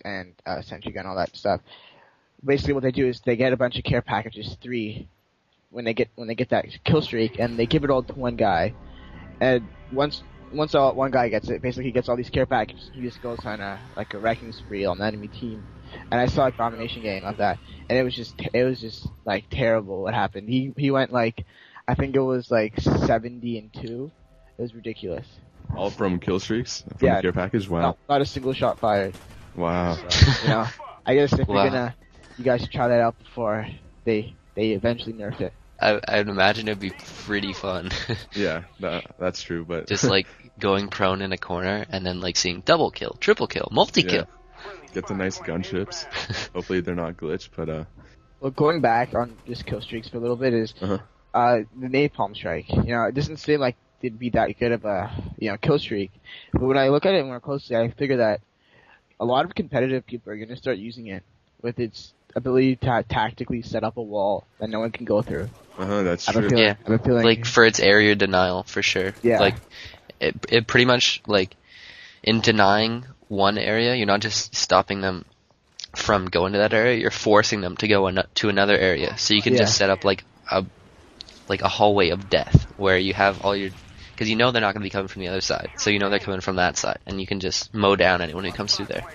and sentry gun, all that stuff. Basically, what they do is they get a bunch of care packages, 3, when they get that kill streak, and they give it all to one guy. And once one guy gets it, basically he gets all these care packages. He just goes on a wrecking spree on the enemy team. And I saw a combination game of that, and it was just like terrible what happened. He went like, I think it was like 70-2. It was ridiculous. All from kill streaks? From the care package? Wow. No, not a single shot fired. Wow. So, I guess if you guys should try that out before they eventually nerf it. I'd imagine it'd be pretty fun. Yeah, that's true, but... Just like going prone in a corner and then like seeing double kill, triple kill, multi-kill. Yeah. Get the nice gunships. Hopefully they're not glitched, but Well, going back on just kill streaks for a little bit is the napalm strike. It doesn't seem like it'd be that good of a kill streak, but when I look at it more closely, I figure that a lot of competitive people are going to start using it with its ability to tactically set up a wall that no one can go through. That's true. Yeah, like for its area denial, for sure. Yeah. Like, it pretty much, like, in denying one area, you're not just stopping them from going to that area, you're forcing them to go to another area. So you can just set up, like a hallway of death, where you have all your... Because they're not going to be coming from the other side, so they're coming from that side, and you can just mow down anyone who comes through there.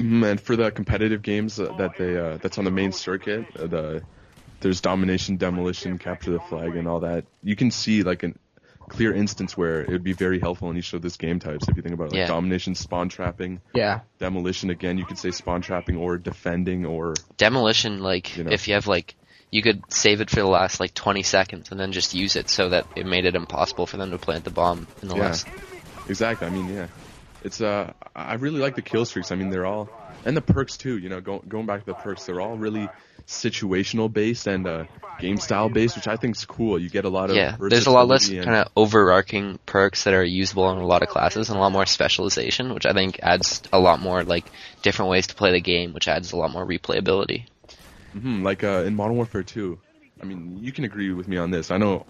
And for the competitive games that's on the main circuit, there's domination, demolition, capture the flag, and all that. You can see like a clear instance where it would be very helpful in each of those game types. If you think about domination, spawn trapping, demolition, again, you could say spawn trapping or defending or demolition. Like if you have you could save it for the last 20 seconds and then just use it so that it made it impossible for them to plant the bomb in the last. Exactly. I mean, it's I really like the kill streaks. I mean, they're all, and the perks too. Going back to the perks, they're all really situational based and game style based, which I think is cool. You get a lot of there's a lot less kind of overarching perks that are usable in a lot of classes, and a lot more specialization, which I think adds a lot more different ways to play the game, which adds a lot more replayability. Like in Modern Warfare 2, I mean, you can agree with me on this. I'm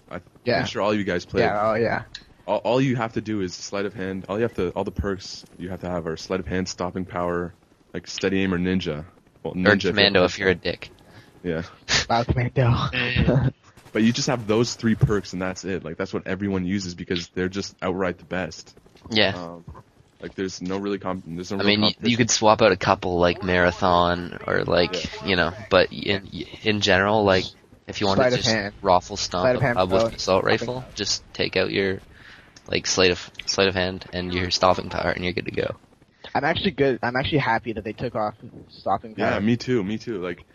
sure all of you guys play. Yeah, oh yeah. All you have to do is sleight of hand. All the perks you have to have are sleight of hand, stopping power, like steady aim or ninja. Well, ninja or commando if you're a dick. Yeah. Wow, commando. But you just have those 3 perks and that's it. Like that's what everyone uses because they're just outright the best. Yeah. There's no really you could swap out a couple like marathon or but in general, if you want to just raffle stomp with an assault rifle, just take out your sleight of hand and your stopping power and you're good to go. I'm actually happy that they took off stopping power. Yeah, me too.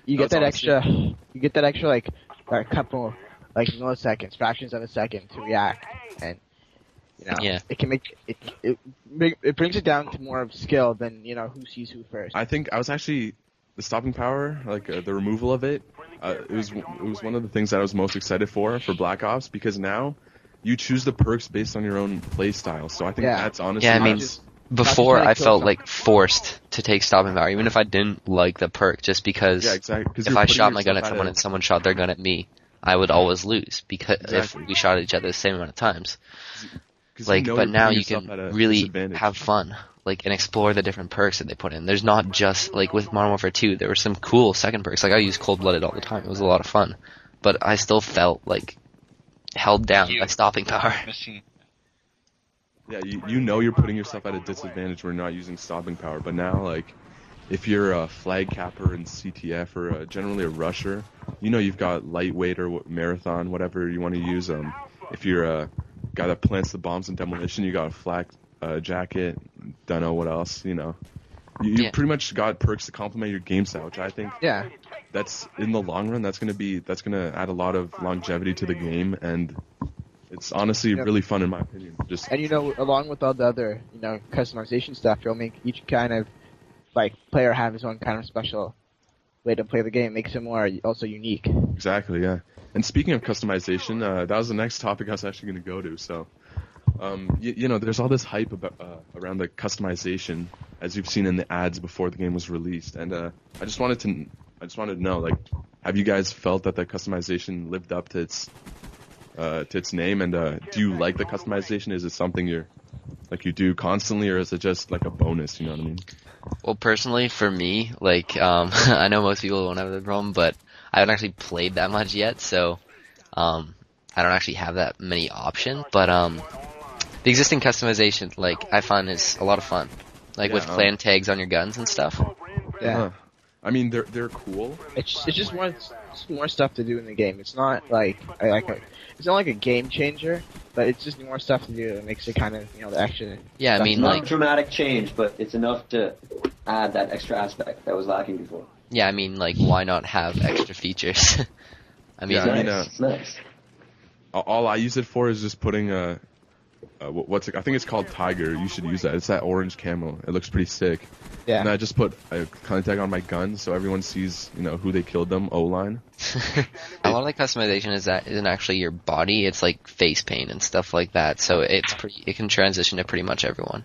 You get that extra a couple milliseconds, fractions of a second to react, and it can make it brings it down to more of skill than who sees who first. I think I was actually the stopping power, the removal of it. It was one of the things that I was most excited for Black Ops because now you choose the perks based on your own play style. So I think that's honestly. Yeah, I mean, before I felt forced to take stopping power, even if I didn't like the perk, just because if I shot my gun at someone and someone shot their gun at me, I would always lose because if we shot at each other the same amount of times. But now you can really have fun, and explore the different perks that they put in. There's not just, with Modern Warfare 2, there were some cool second perks. I use Cold-Blooded all the time. It was a lot of fun. But I still felt, held down by stopping power. Yeah, you're putting yourself at a disadvantage when you're not using stopping power. But now, if you're a flag capper in CTF or generally a rusher, you've got lightweight or marathon, whatever you want to use. If you're a guy that plants the bombs in demolition, you got a flak jacket, don't know what else, you pretty much got perks to complement your game style, which I think that's in the long run that's gonna add a lot of longevity to the game, and it's honestly really fun in my opinion. And along with all the other customization stuff, it'll make each kind of player have his own kind of special way to play the game, makes it more also unique. Exactly, yeah. And speaking of customization, that was the next topic I was actually going to go to. So, there's all this hype around the customization, as you've seen in the ads before the game was released. And I just wanted to know, have you guys felt that the customization lived up to its name? And do you like the customization? Is it something you're like you do constantly, or is it just like a bonus? You know what I mean? Well, personally, for me, like, I know most people won't have the problem, but I haven't actually played that much yet, so, I don't actually have that many options, but, the existing customization, like, I find is a lot of fun. Like, with clan tags on your guns and stuff. Yeah. I mean, they're cool. It's just more stuff to do in the game. It's not like it's not like a game changer, but it's just more stuff to do. It makes it kind of the extra. Yeah, I mean, not like a dramatic change, but it's enough to add that extra aspect that was lacking before. yeah, I mean, like why not have extra features? I mean, Nice. All I use it for is just putting I think it's called Tiger. You should use that. It's that orange camo. It looks pretty sick. Yeah. And I just put a clan tag on my gun so everyone sees, who they killed them, O-line. a lot of the customization isn't actually your body, it's like face paint and stuff like that. So it can transition to pretty much everyone.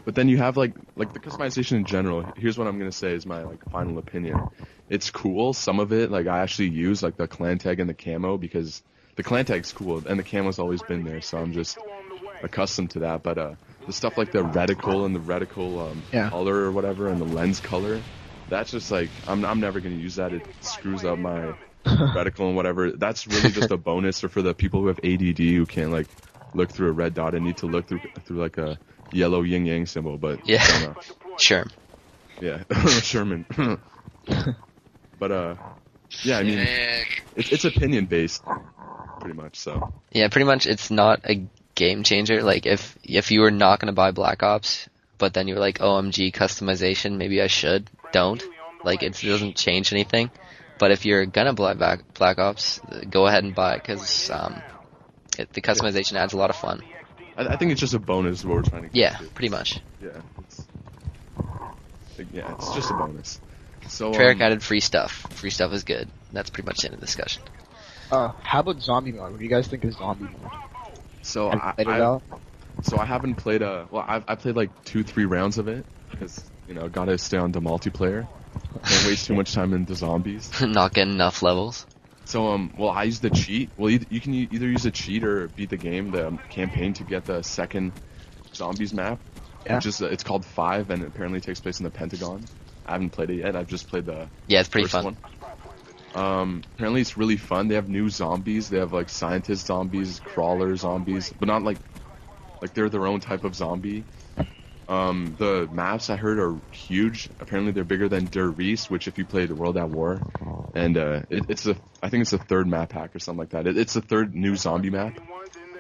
But then you have like the customization in general. Here's what I'm gonna say is my final opinion. It's cool. Some of it I actually use like the clan tag and the camo because the clan tag's cool and the camo's always been there. So I'm just accustomed to that. But the stuff like the reticle and the reticle color or whatever and the lens color, that's just like I'm never gonna use that. It screws up my reticle and whatever. That's really just a bonus or for the people who have ADD who can't look through a red dot and need to look through like a yellow yin yang symbol. But yeah, sure. Yeah, Sherman. But yeah, I mean it's opinion based pretty much. So yeah, pretty much it's not a game changer. Like if you were not gonna buy Black Ops, but then you were like, OMG customization, maybe I should. Don't. Like it doesn't change anything. But if you're gonna buy Black Ops, go ahead and buy it because the customization adds a lot of fun. I think it's just a bonus is what we're trying to get to. Pretty much. Yeah, it's just a bonus. So Treyarch added free stuff. Free stuff is good. That's pretty much the end of the discussion. How about zombie mode? What do you guys think of zombie mode? So I haven't played I played like 2-3 rounds of it because gotta stay on the multiplayer. Can't waste too much time in the zombies. Not getting enough levels. So I use the cheat. Well, you can either use a cheat or beat the game, the campaign to get the second zombies map. Yeah. Which is it's called 5 and it apparently takes place in the Pentagon. I haven't played it yet. I've just played the it's pretty first fun. One. Apparently it's really fun. They have new zombies. They have like scientist zombies, crawler zombies, but not like they're their own type of zombie. The maps I heard are huge. Apparently they're bigger than Der Riese, which if you played World at War, and I think it's the third map pack or something like that. It's the third new zombie map.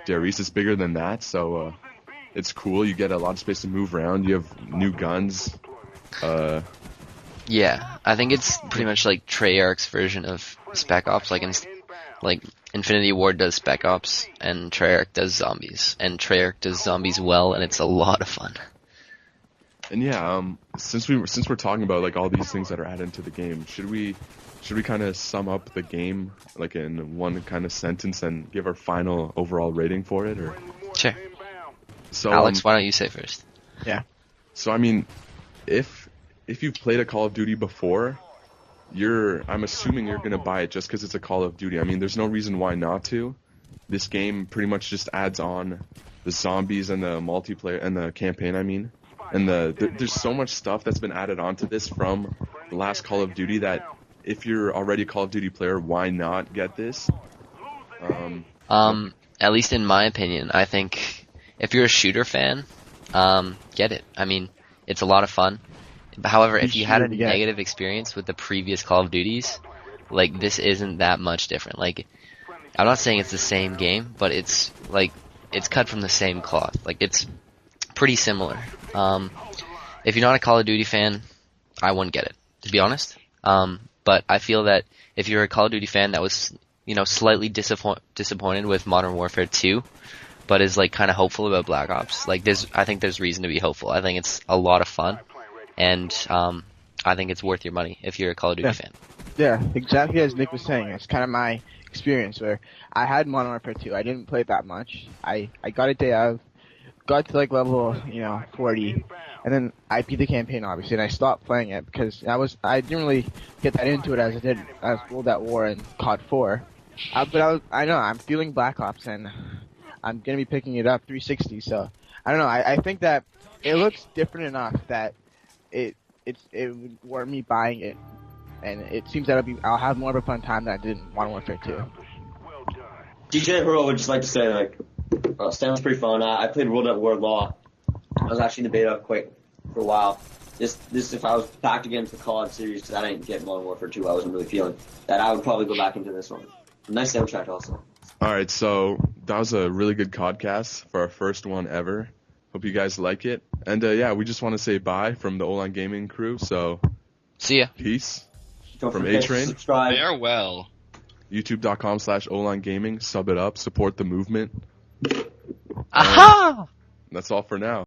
Der Riese is bigger than that, so it's cool. You get a lot of space to move around. You have new guns. Yeah, I think it's pretty much like Treyarch's version of Spec Ops. Like Infinity Ward does Spec Ops, and Treyarch does zombies, and Treyarch does zombies well, and it's a lot of fun. And yeah, since we're talking about like all these things that are added into the game, should we kind of sum up the game like in one kind of sentence and give our final overall rating for it, or? Sure. So Alex, why don't you say first? Yeah. So I mean, if you've played a Call of Duty before, I'm assuming you're gonna buy it just because it's a Call of Duty. I mean, there's no reason why not to. This game pretty much just adds on the zombies and the multiplayer and the campaign. I mean, and there's so much stuff that's been added onto this from the last Call of Duty that if you're already a Call of Duty player, why not get this? At least in my opinion, I think if you're a shooter fan, get it. I mean, it's a lot of fun. However, if you had a negative experience with the previous Call of Duties, like this isn't that much different. Like, I'm not saying it's the same game, but it's like it's cut from the same cloth. Like it's pretty similar. If you're not a Call of Duty fan, I wouldn't get it, to be honest. But I feel that if you're a Call of Duty fan that was, slightly disappointed with Modern Warfare 2, but is like kind of hopeful about Black Ops, like I think there's reason to be hopeful. I think it's a lot of fun, and I think it's worth your money if you're a Call of Duty fan. Yeah, exactly as Nick was saying. It's kind of my experience where I had Modern Warfare 2. I didn't play it that much. I got it day of, got to like level 40, and then I beat the campaign obviously, and I stopped playing it because I didn't really get that into it as I did as World at War and COD 4. But I know I'm feeling Black Ops, and I'm gonna be picking it up 360. So I don't know. I think that it looks different enough that it would warrant me buying it, and it seems that I'll have more of a fun time than I did in Modern Warfare 2. DJ Hurl would just like to say, like, Stanley's pretty fun. I played World at War Law. I was actually in the beta for a while. This if I was back against the CoD series, because I didn't get Modern Warfare 2, I wasn't really feeling that. I would probably go back into this one. Nice soundtrack also. All right, so that was a really good CoDcast for our first one ever. Hope you guys like it. And yeah, we just want to say bye from the OlynGaming crew. So see ya. Peace. Don't from forget A-Train. to subscribe. Farewell. YouTube.com/OlynGaming. Sub it up. Support the movement. Aha! That's all for now.